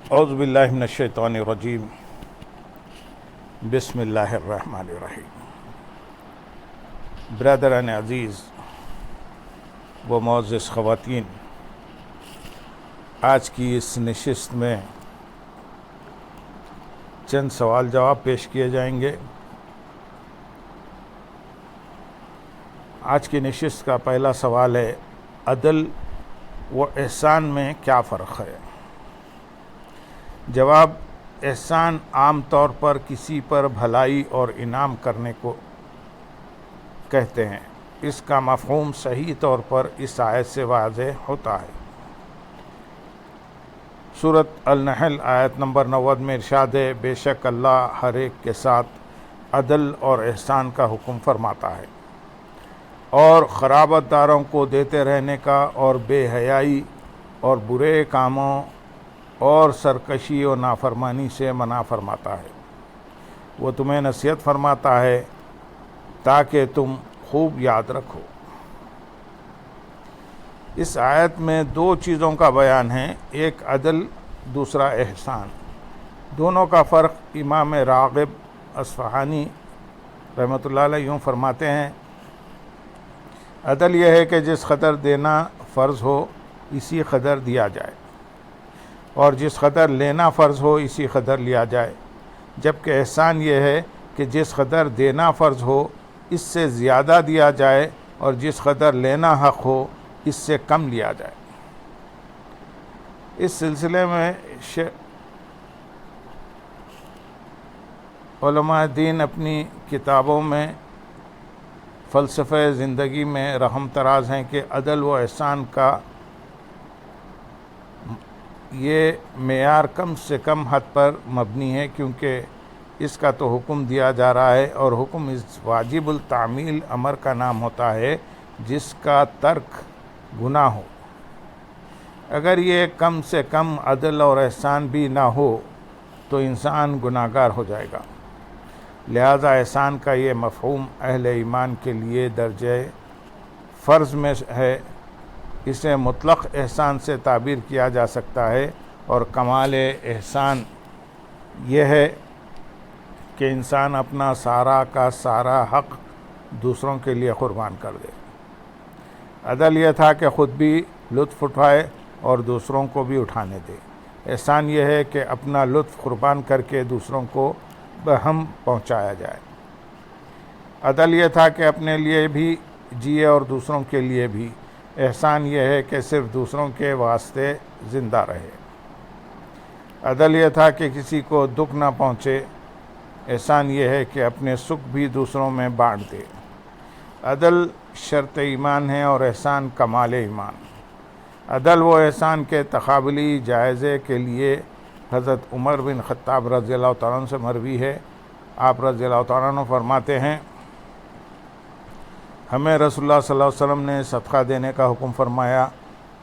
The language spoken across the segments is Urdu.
اعوذ باللہ من الشیطان الرجیم بسم اللہ الرحمن الرحیم۔ برادران عزیز و معزز خواتین، آج کی اس نشست میں چند سوال جواب پیش کیے جائیں گے۔ آج کی نشست کا پہلا سوال ہے، عدل و احسان میں کیا فرق ہے؟ جواب: احسان عام طور پر کسی پر بھلائی اور انعام کرنے کو کہتے ہیں۔ اس کا مفہوم صحیح طور پر اس آیت سے واضح ہوتا ہے۔ سورۃ النحل آیت نمبر 90 میں ارشاد ہے، بے شک اللہ ہر ایک کے ساتھ عدل اور احسان کا حکم فرماتا ہے، اور خرابت داروں کو دیتے رہنے کا اور بے حیائی اور برے کاموں اور سرکشی و نافرمانی سے منع فرماتا ہے۔ وہ تمہیں نصیحت فرماتا ہے تاکہ تم خوب یاد رکھو۔ اس آیت میں دو چیزوں کا بیان ہے، ایک عدل، دوسرا احسان۔ دونوں کا فرق امام راغب اصفہانی رحمۃ اللہ علیہ یوں فرماتے ہیں، عدل یہ ہے کہ جس قدر دینا فرض ہو اسی قدر دیا جائے، اور جس قدر لینا فرض ہو اسی قدر لیا جائے، جبکہ احسان یہ ہے کہ جس قدر دینا فرض ہو اس سے زیادہ دیا جائے، اور جس قدر لینا حق ہو اس سے کم لیا جائے۔ اس سلسلے میں علماء دین اپنی کتابوں میں فلسفہ زندگی میں رحم تراز ہیں کہ عدل و احسان کا یہ معیار کم سے کم حد پر مبنی ہے، کیونکہ اس کا تو حکم دیا جا رہا ہے، اور حکم اس واجب التعمیل امر کا نام ہوتا ہے جس کا ترک گناہ ہو۔ اگر یہ کم سے کم عدل اور احسان بھی نہ ہو تو انسان گناہگار ہو جائے گا۔ لہذا احسان کا یہ مفہوم اہل ایمان کے لیے درجہ فرض میں ہے۔ اسے مطلق احسان سے تعبیر کیا جا سکتا ہے، اور کمال احسان یہ ہے کہ انسان اپنا سارا کا سارا حق دوسروں کے لیے قربان کر دے۔ عدل یہ تھا کہ خود بھی لطف اٹھائے اور دوسروں کو بھی اٹھانے دے۔ احسان یہ ہے کہ اپنا لطف قربان کر کے دوسروں کو بہم پہنچایا جائے۔ عدل یہ تھا کہ اپنے لیے بھی جیے اور دوسروں کے لیے بھی۔ احسان یہ ہے کہ صرف دوسروں کے واسطے زندہ رہے۔ عدل یہ تھا کہ کسی کو دکھ نہ پہنچے۔ احسان یہ ہے کہ اپنے سکھ بھی دوسروں میں بانٹ دے۔ عدل شرط ایمان ہے اور احسان کمال ایمان۔ عدل و احسان کے تقابلی جائزے کے لیے حضرت عمر بن خطاب رضی اللہ تعالیٰ عنہ سے مروی ہے، آپ رضی اللہ تعالیٰ عنہ فرماتے ہیں، ہمیں رسول اللہ صلی اللہ علیہ وسلم نے صدقہ دینے کا حکم فرمایا۔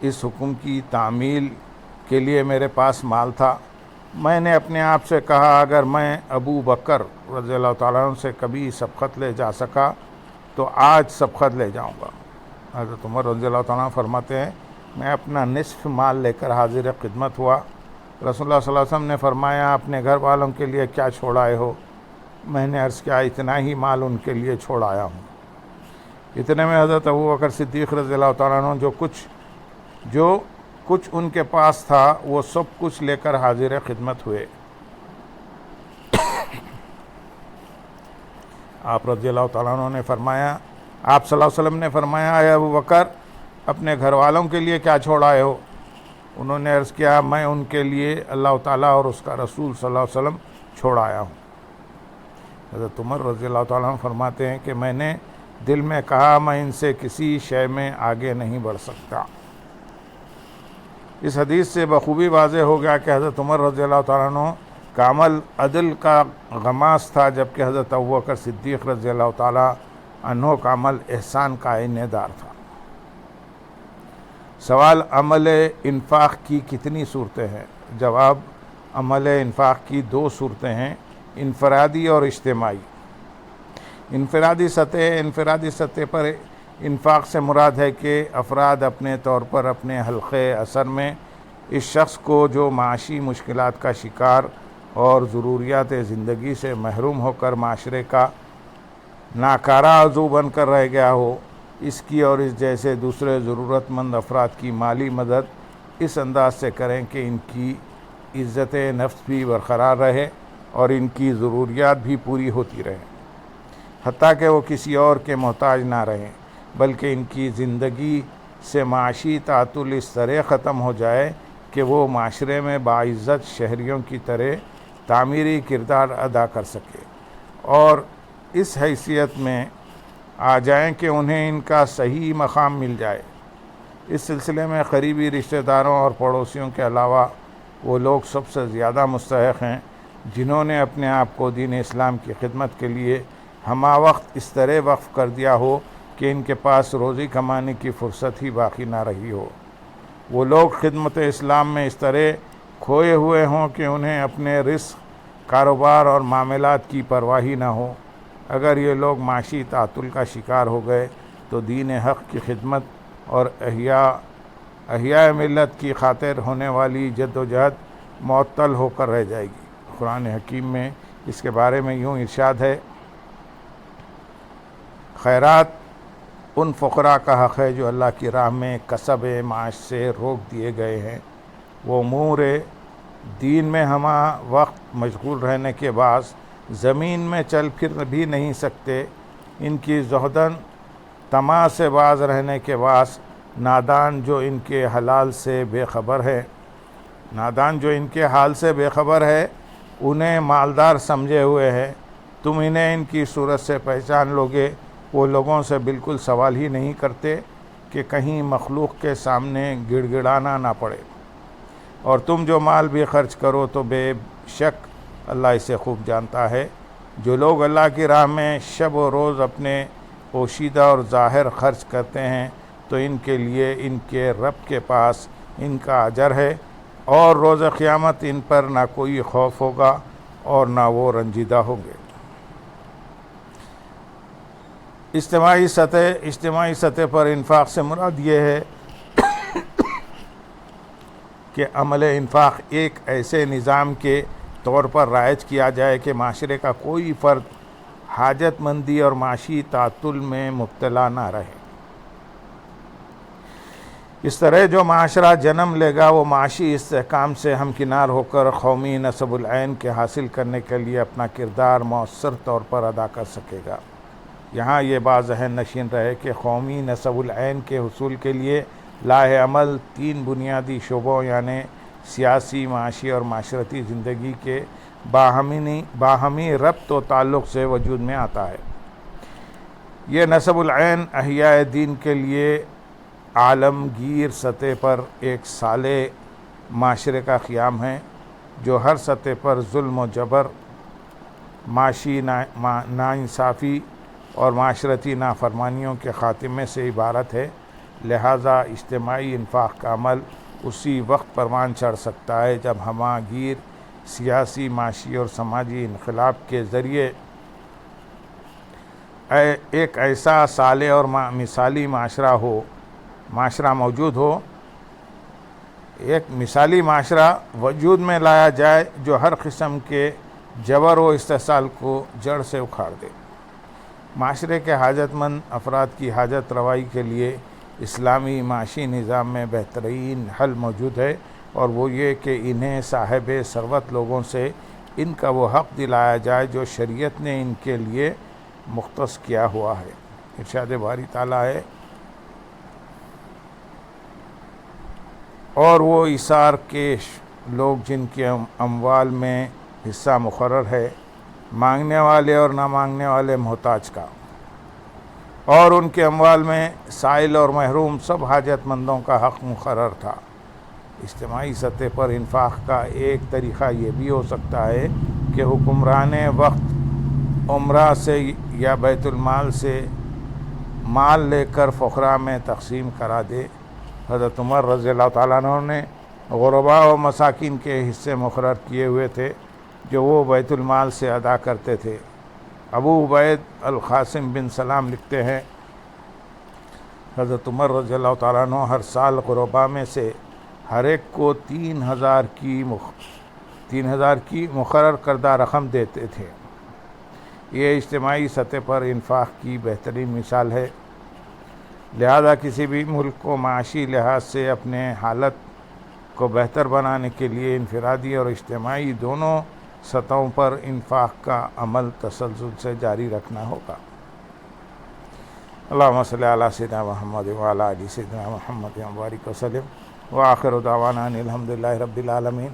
اس حکم کی تعمیل کے لیے میرے پاس مال تھا۔ میں نے اپنے آپ سے کہا، اگر میں ابو بکر رضی اللہ تعالیٰ عنہ سے کبھی سبقت لے جا سکا تو آج سبقت لے جاؤں گا۔ حضرت عمر رضی اللہ تعالیٰ عنہ فرماتے ہیں، میں اپنا نصف مال لے کر حاضر خدمت ہوا۔ رسول اللہ صلی اللہ علیہ وسلم نے فرمایا، اپنے گھر والوں کے لیے کیا چھوڑ آئے ہو؟ میں نے عرض کیا، اتنا ہی مال ان کے لیے چھوڑ آیا ہوں۔ اتنے میں حضرت ابو بکر صدیق رضی اللہ تعالیٰ عنہ جو کچھ ان کے پاس تھا وہ سب کچھ لے کر حاضر خدمت ہوئے۔ آپ رضی اللہ تعالیٰ عنہ نے فرمایا، آپ صلی اللہ علیہ وسلم نے فرمایا، اے ابو بکر، اپنے گھر والوں کے لیے کیا چھوڑ آئے ہو؟ انہوں نے عرض کیا، میں ان کے لیے اللہ تعالیٰ اور اس کا رسول صلی اللہ علیہ وسلم چھوڑ آیا ہوں۔ حضرت عمر رضی اللہ تعالیٰ عنہ فرماتے ہیں کہ میں نے دل میں کہا، میں ان سے کسی شے میں آگے نہیں بڑھ سکتا۔ اس حدیث سے بخوبی واضح ہو گیا کہ حضرت عمر رضی اللہ تعالیٰ عنہ کا عمل عدل کا غماس تھا، جبکہ حضرت ابوبکر صدیق رضی اللہ تعالیٰ عنہ کا عمل احسان کا عین دار تھا۔ سوال، عمل انفاق کی کتنی صورتیں ہیں؟ جواب، عمل انفاق کی دو صورتیں ہیں، انفرادی اور اجتماعی۔ انفرادی سطح پر انفاق سے مراد ہے کہ افراد اپنے طور پر اپنے حلقے اثر میں اس شخص کو جو معاشی مشکلات کا شکار اور ضروریات زندگی سے محروم ہو کر معاشرے کا ناکارہ عضو بن کر رہ گیا ہو، اس کی اور اس جیسے دوسرے ضرورت مند افراد کی مالی مدد اس انداز سے کریں کہ ان کی عزت نفس بھی برقرار رہے اور ان کی ضروریات بھی پوری ہوتی رہیں، حتیٰ کہ وہ کسی اور کے محتاج نہ رہیں، بلکہ ان کی زندگی سے معاشی تعطل اس طرح ختم ہو جائے کہ وہ معاشرے میں باعزت شہریوں کی طرح تعمیری کردار ادا کر سکے اور اس حیثیت میں آ جائیں کہ انہیں ان کا صحیح مقام مل جائے۔ اس سلسلے میں قریبی رشتہ داروں اور پڑوسیوں کے علاوہ وہ لوگ سب سے زیادہ مستحق ہیں جنہوں نے اپنے آپ کو دین اسلام کی خدمت کے لیے ہمہ وقت اس طرح وقف کر دیا ہو کہ ان کے پاس روزی کمانے کی فرصت ہی باقی نہ رہی ہو۔ وہ لوگ خدمت اسلام میں اس طرح کھوئے ہوئے ہوں کہ انہیں اپنے رزق، کاروبار اور معاملات کی پرواہ ہی نہ ہو۔ اگر یہ لوگ معاشی تعطل کا شکار ہو گئے تو دین حق کی خدمت اور احیاء ملت کی خاطر ہونے والی جد و جہد معطل ہو کر رہ جائے گی۔ قرآن حکیم میں اس کے بارے میں یوں ارشاد ہے، خیرات ان فقراء کا حق ہے جو اللہ کی راہ میں کسب معاش سے روک دیے گئے ہیں، وہ امور دین میں ہمہ وقت مشغول رہنے کے باعث زمین میں چل پھر بھی نہیں سکتے، ان کی زہدن طمع سے باز رہنے کے باعث نادان جو ان کے حال سے بے خبر ہے انہیں مالدار سمجھے ہوئے ہیں، تم انہیں ان کی صورت سے پہچان لوگے، وہ لوگوں سے بالکل سوال ہی نہیں کرتے کہ کہیں مخلوق کے سامنے گڑ گڑانا نہ پڑے، اور تم جو مال بھی خرچ کرو تو بے شک اللہ اسے خوب جانتا ہے۔ جو لوگ اللہ کی راہ میں شب و روز اپنے پوشیدہ اور ظاہر خرچ کرتے ہیں تو ان کے لیے ان کے رب کے پاس ان کا اجر ہے، اور روز قیامت ان پر نہ کوئی خوف ہوگا اور نہ وہ رنجیدہ ہوں گے۔ اجتماعی سطح پر انفاق سے مراد یہ ہے کہ عمل انفاق ایک ایسے نظام کے طور پر رائج کیا جائے کہ معاشرے کا کوئی فرد حاجت مندی اور معاشی تعطل میں مبتلا نہ رہے۔ اس طرح جو معاشرہ جنم لے گا وہ معاشی استحکام سے ہمکنار ہو کر قومی نصب العین کے حاصل کرنے کے لیے اپنا کردار مؤثر طور پر ادا کر سکے گا۔ یہاں یہ بات ذہن نشین رہے کہ قومی نصب العین کے حصول کے لیے لاہ عمل 3 بنیادی شعبوں یعنی سیاسی، معاشی اور معاشرتی زندگی کے باہمی ربط و تعلق سے وجود میں آتا ہے۔ یہ نصب العین احیاء دین کے لیے عالمگیر سطح پر ایک صالح معاشرے کا قیام ہے جو ہر سطح پر ظلم و جبر، معاشی ناانصافی اور معاشرتی نافرمانیوں کے خاتمے سے عبارت ہے۔ لہذا اجتماعی انفاق کا عمل اسی وقت پروان چڑھ سکتا ہے جب ہمہ گیر سیاسی، معاشی اور سماجی انقلاب کے ذریعے ایک ایسا صالح اور مثالی معاشرہ موجود ہو، ایک مثالی معاشرہ وجود میں لایا جائے جو ہر قسم کے جبر و استحصال کو جڑ سے اکھاڑ دے۔ معاشرے کے حاجت مند افراد کی حاجت روائی کے لیے اسلامی معاشی نظام میں بہترین حل موجود ہے، اور وہ یہ کہ انہیں صاحب ثروت لوگوں سے ان کا وہ حق دلایا جائے جو شریعت نے ان کے لیے مختص کیا ہوا ہے۔ ارشاد باری تعالیٰ ہے، اور وہ ایثار کیش لوگ جن کے اموال میں حصہ مقرر ہے، مانگنے والے اور نہ مانگنے والے محتاج کا، اور ان کے اموال میں سائل اور محروم سب حاجت مندوں کا حق مقرر تھا۔ اجتماعی سطح پر انفاق کا ایک طریقہ یہ بھی ہو سکتا ہے کہ حکمران وقت عمرہ سے یا بیت المال سے مال لے کر فقراء میں تقسیم کرا دے۔ حضرت عمر رضی اللہ تعالیٰ عنہ نے غرباء و مساکین کے حصے مقرر کیے ہوئے تھے جو وہ بیت المال سے ادا کرتے تھے۔ ابو عبید القاسم بن سلام لکھتے ہیں، حضرت عمر رضی اللہ تعالیٰ عنہ ہر سال غرباء میں سے ہر ایک کو 3,000 کی مقرر کردہ رقم دیتے تھے۔ یہ اجتماعی سطح پر انفاق کی بہترین مثال ہے۔ لہذا کسی بھی ملک کو معاشی لحاظ سے اپنے حالت کو بہتر بنانے کے لیے انفرادی اور اجتماعی دونوں سطحوں پر انفاق کا عمل تسلسل سے جاری رکھنا ہوگا۔ اللہم صلی علی سیدنا محمد وعلی آل سیدنا محمد وبارک وسلم وآخر دعوانا ان الحمد للہ رب العالمین۔